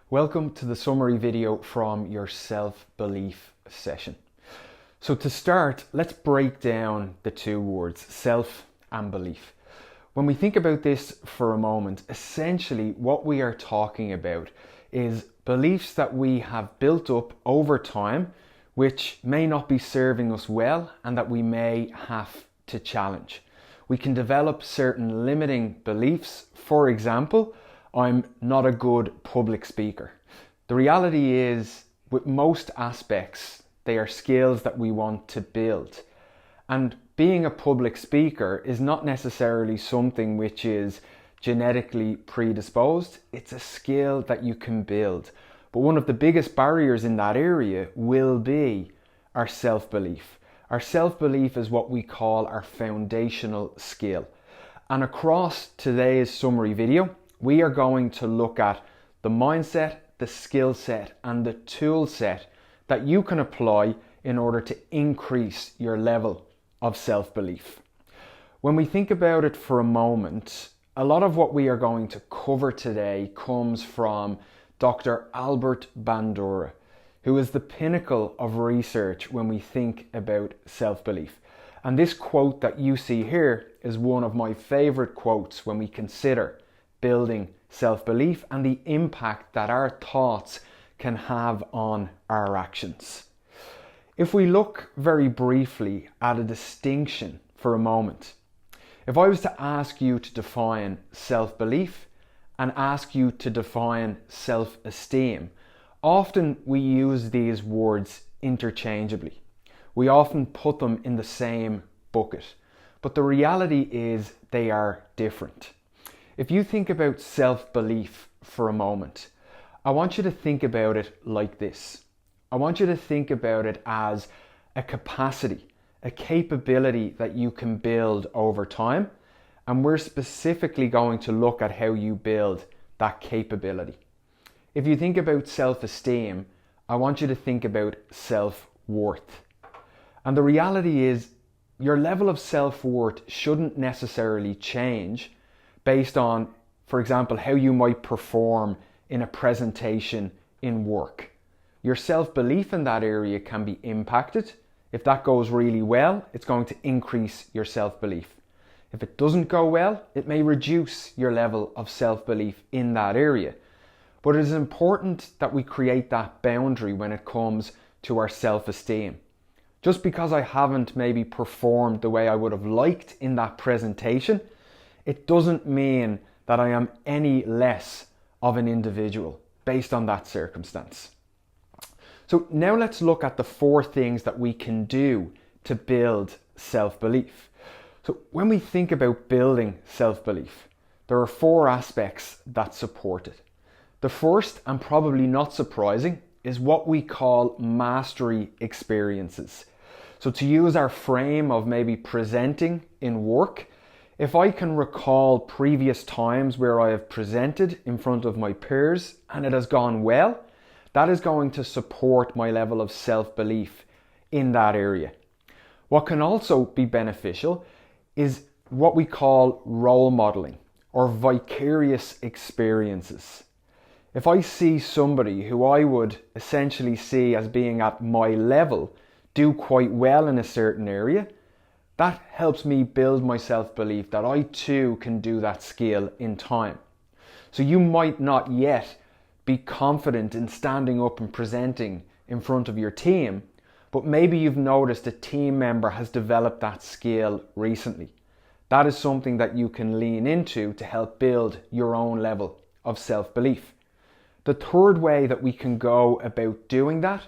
Welcome to the summary video from your self-belief session. So to start, let's break down the two words, self and belief. When we think about this for a moment, essentially what we are talking about is beliefs that we have built up over time, which may not be serving us well and that we may have to challenge. We can develop certain limiting beliefs. For example, I'm not a good public speaker. The reality is, with most aspects, they are skills that we want to build. And being a public speaker is not necessarily something which is genetically predisposed. It's a skill that you can build. But one of the biggest barriers in that area will be our self-belief. Our self-belief is what we call our foundational skill. And across today's summary video, we are going to look at the mindset, the skill set, and the tool set that you can apply in order to increase your level of self-belief. When we think about it for a moment, a lot of what we are going to cover today comes from Dr. Albert Bandura, who is the pinnacle of research when we think about self-belief. And this quote that you see here is one of my favorite quotes when we consider building self-belief and the impact that our thoughts can have on our actions. If we look very briefly at a distinction for a moment, if I was to ask you to define self-belief and ask you to define self-esteem, often we use these words interchangeably. We often put them in the same bucket, but the reality is they are different. If you think about self-belief for a moment, I want you to think about it like this. I want you to think about it as a capacity, a capability that you can build over time. And we're specifically going to look at how you build that capability. If you think about self-esteem, I want you to think about self-worth. And the reality is your level of self-worth shouldn't necessarily change based on, for example, how you might perform in a presentation in work. Your self-belief in that area can be impacted. If that goes really well, it's going to increase your self-belief. If it doesn't go well, it may reduce your level of self-belief in that area. But it is important that we create that boundary when it comes to our self-esteem. Just because I haven't maybe performed the way I would have liked in that presentation, it doesn't mean that I am any less of an individual based on that circumstance. So now let's look at the 4 things that we can do to build self-belief. So when we think about building self-belief, there are 4 aspects that support it. The first, and probably not surprising, is what we call mastery experiences. So to use our frame of maybe presenting in work, if I can recall previous times where I have presented in front of my peers and it has gone well, that is going to support my level of self-belief in that area. What can also be beneficial is what we call role modeling or vicarious experiences. If I see somebody who I would essentially see as being at my level do quite well in a certain area, that helps me build my self-belief that I too can do that skill in time. So you might not yet be confident in standing up and presenting in front of your team, but maybe you've noticed a team member has developed that skill recently. That is something that you can lean into to help build your own level of self-belief. The third way that we can go about doing that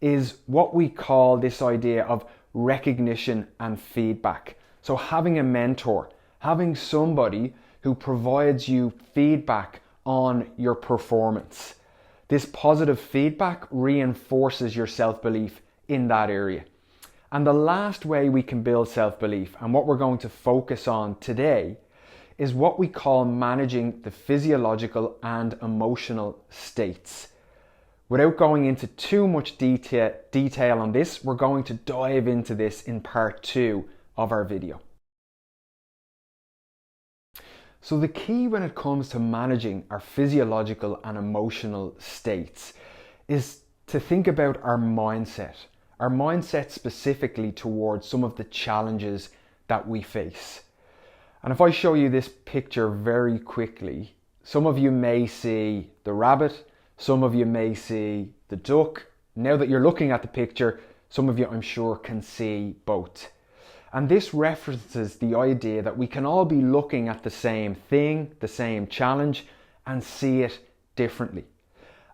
is what we call this idea of recognition and feedback. So having a mentor, having somebody who provides you feedback on your performance. This positive feedback reinforces your self-belief in that area. And the last way we can build self-belief, and what we're going to focus on today, is what we call managing the physiological and emotional states. Without going into too much detail on this, we're going to dive into this in part 2 of our video. So the key when it comes to managing our physiological and emotional states is to think about our mindset specifically towards some of the challenges that we face. And if I show you this picture very quickly, some of you may see the rabbit, some of you may see the duck. Now that you're looking at the picture, some of you, I'm sure, can see both. And this references the idea that we can all be looking at the same thing, the same challenge, and see it differently.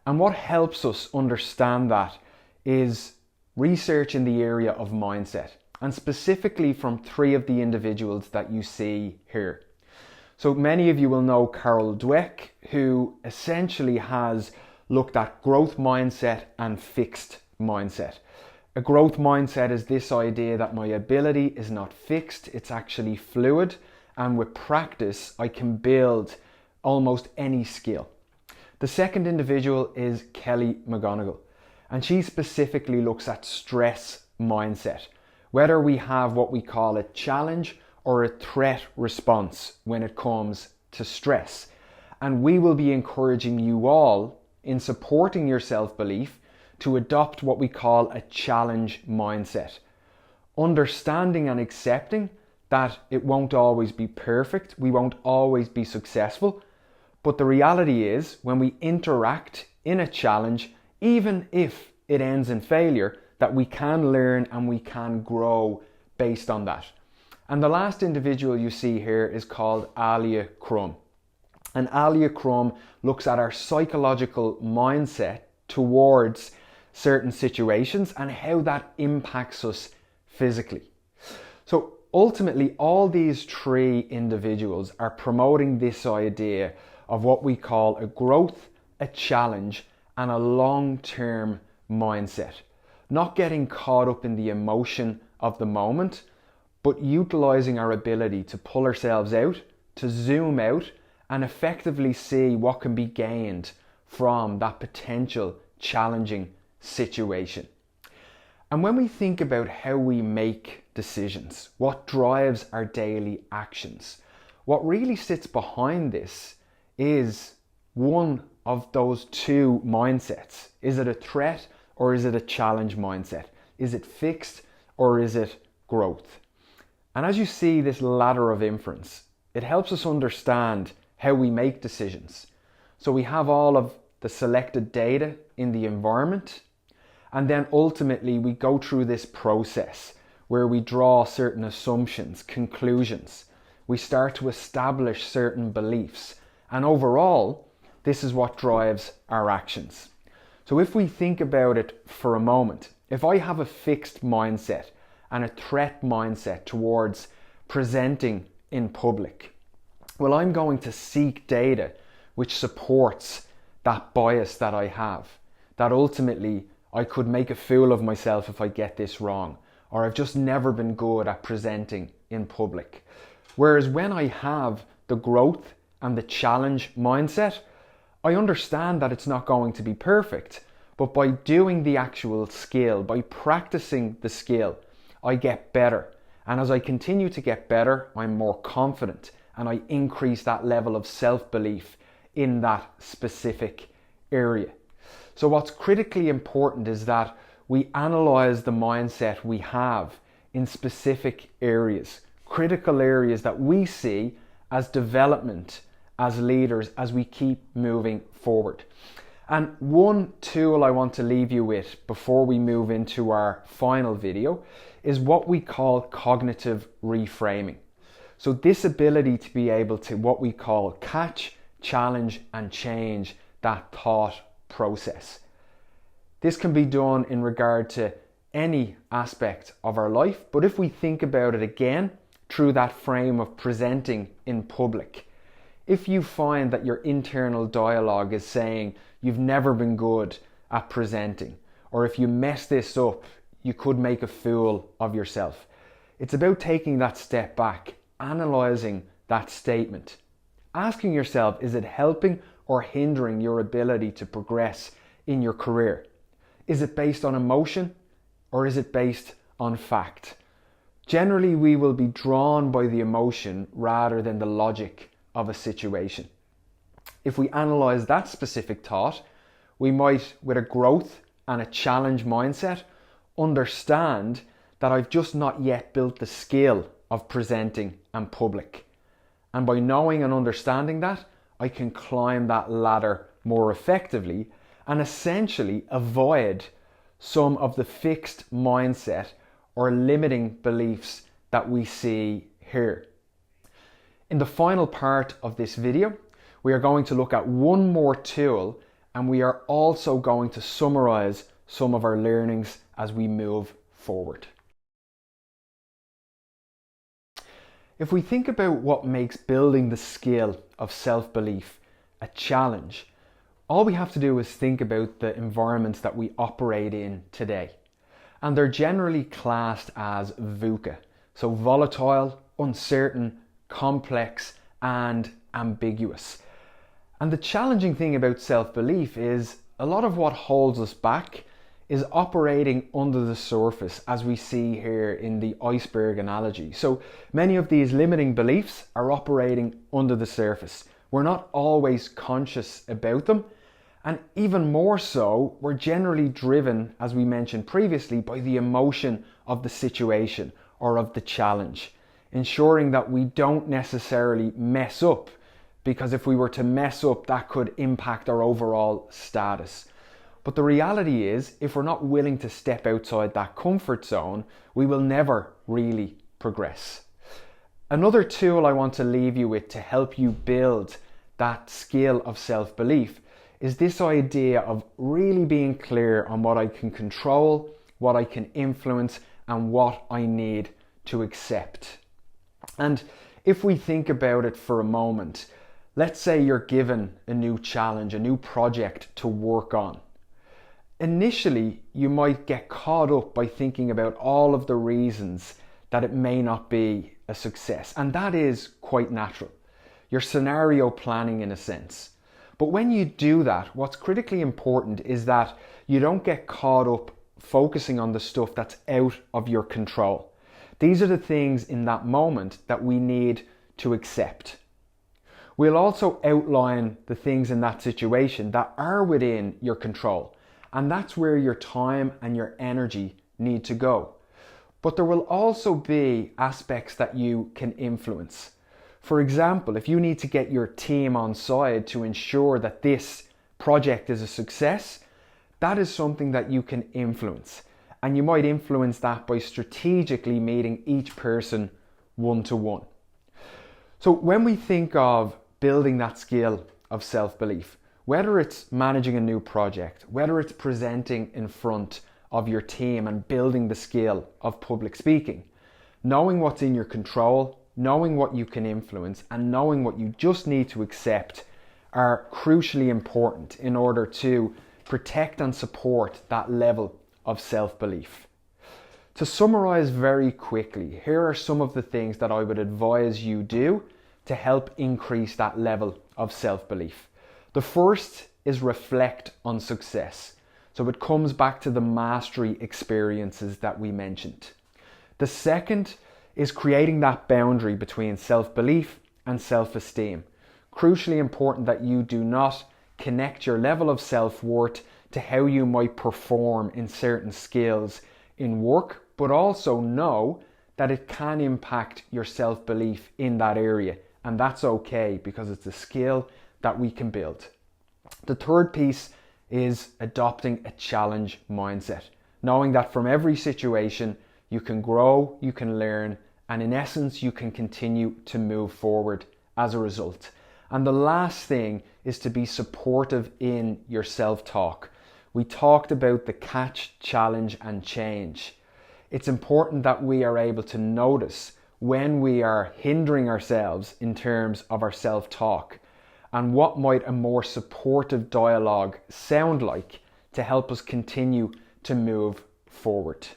And what helps us understand that is research in the area of mindset, and specifically from three of the individuals that you see here. So many of you will know Carol Dweck, who essentially has looked at growth mindset and fixed mindset. A growth mindset is this idea that my ability is not fixed, it's actually fluid, and with practice I can build almost any skill. The second individual is Kelly McGonigal, and she specifically looks at stress mindset, whether we have what we call a challenge or a threat response when it comes to stress. And we will be encouraging you all in supporting your self-belief to adopt what we call a challenge mindset. Understanding and accepting that it won't always be perfect, we won't always be successful, but the reality is when we interact in a challenge, even if it ends in failure, that we can learn and we can grow based on that. And the last individual you see here is called Alia Crum. And Alia Crum looks at our psychological mindset towards certain situations and how that impacts us physically. So ultimately, all these three individuals are promoting this idea of what we call a growth, a challenge, and a long-term mindset. Not getting caught up in the emotion of the moment, but utilizing our ability to pull ourselves out, to zoom out, and effectively see what can be gained from that potential challenging situation. And when we think about how we make decisions, what drives our daily actions, what really sits behind this is one of those two mindsets. Is it a threat or is it a challenge mindset? Is it fixed or is it growth? And as you see this ladder of inference, it helps us understand how we make decisions. So we have all of the selected data in the environment, and then ultimately we go through this process where we draw certain assumptions, conclusions. We start to establish certain beliefs, and overall, this is what drives our actions. So if we think about it for a moment, if I have a fixed mindset and a threat mindset towards presenting in public, well, I'm going to seek data which supports that bias that I have, that ultimately I could make a fool of myself if I get this wrong, or I've just never been good at presenting in public. Whereas when I have the growth and the challenge mindset, I understand that it's not going to be perfect, but by doing the actual skill, by practicing the skill, I get better. And as I continue to get better, I'm more confident and I increase that level of self-belief in that specific area. So what's critically important is that we analyze the mindset we have in specific areas, critical areas that we see as development as leaders as we keep moving forward. And one tool I want to leave you with before we move into our final video is what we call cognitive reframing. So this ability to be able to what we call catch, challenge and change that thought process. This can be done in regard to any aspect of our life, but if we think about it again through that frame of presenting in public, if you find that your internal dialogue is saying you've never been good at presenting, or if you mess this up, you could make a fool of yourself. It's about taking that step back, analysing that statement, asking yourself, is it helping or hindering your ability to progress in your career? Is it based on emotion or is it based on fact? Generally, we will be drawn by the emotion rather than the logic of a situation. If we analyze that specific thought, we might, with a growth and a challenge mindset, understand that I've just not yet built the skill of presenting in public. And by knowing and understanding that, I can climb that ladder more effectively and essentially avoid some of the fixed mindset or limiting beliefs that we see here. In the final part of this video, we are going to look at one more tool, and we are also going to summarize some of our learnings as we move forward. If we think about what makes building the skill of self-belief a challenge, all we have to do is think about the environments that we operate in today. And they're generally classed as VUCA, so volatile, uncertain, complex, and ambiguous. And the challenging thing about self-belief is a lot of what holds us back is operating under the surface, as we see here in the iceberg analogy. So many of these limiting beliefs are operating under the surface. We're not always conscious about them. And even more so, we're generally driven, as we mentioned previously, by the emotion of the situation or of the challenge, ensuring that we don't necessarily mess up, because if we were to mess up, that could impact our overall status. But the reality is, if we're not willing to step outside that comfort zone, we will never really progress. Another tool I want to leave you with to help you build that skill of self-belief is this idea of really being clear on what I can control, what I can influence, and what I need to accept. And if we think about it for a moment, let's say you're given a new challenge, a new project to work on. Initially, you might get caught up by thinking about all of the reasons that it may not be a success. And that is quite natural. You're scenario planning in a sense. But when you do that, what's critically important is that you don't get caught up focusing on the stuff that's out of your control. These are the things in that moment that we need to accept. We'll also outline the things in that situation that are within your control. And that's where your time and your energy need to go. But there will also be aspects that you can influence. For example, if you need to get your team on side to ensure that this project is a success, that is something that you can influence. And you might influence that by strategically meeting each person one-to-one. So when we think of building that skill of self-belief, whether it's managing a new project, whether it's presenting in front of your team and building the skill of public speaking, knowing what's in your control, knowing what you can influence, and knowing what you just need to accept are crucially important in order to protect and support that level of self-belief. To summarize very quickly, here are some of the things that I would advise you do to help increase that level of self-belief. The first is reflect on success. So it comes back to the mastery experiences that we mentioned. The second is creating that boundary between self-belief and self-esteem. Crucially important that you do not connect your level of self-worth to how you might perform in certain skills in work, but also know that it can impact your self-belief in that area. And that's okay, because it's a skill that we can build. The third piece is adopting a challenge mindset, knowing that from every situation you can grow, you can learn, and in essence you can continue to move forward as a result. And the last thing is to be supportive in your self-talk. We talked about the catch, challenge, and change. It's important that we are able to notice when we are hindering ourselves in terms of our self-talk, and what might a more supportive dialogue sound like to help us continue to move forward.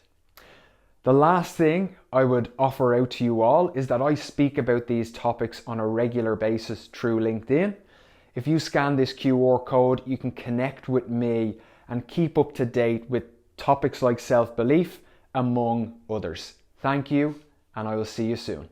The last thing I would offer out to you all is that I speak about these topics on a regular basis through LinkedIn. If you scan this QR code, you can connect with me and keep up to date with topics like self-belief, among others. Thank you, and I will see you soon.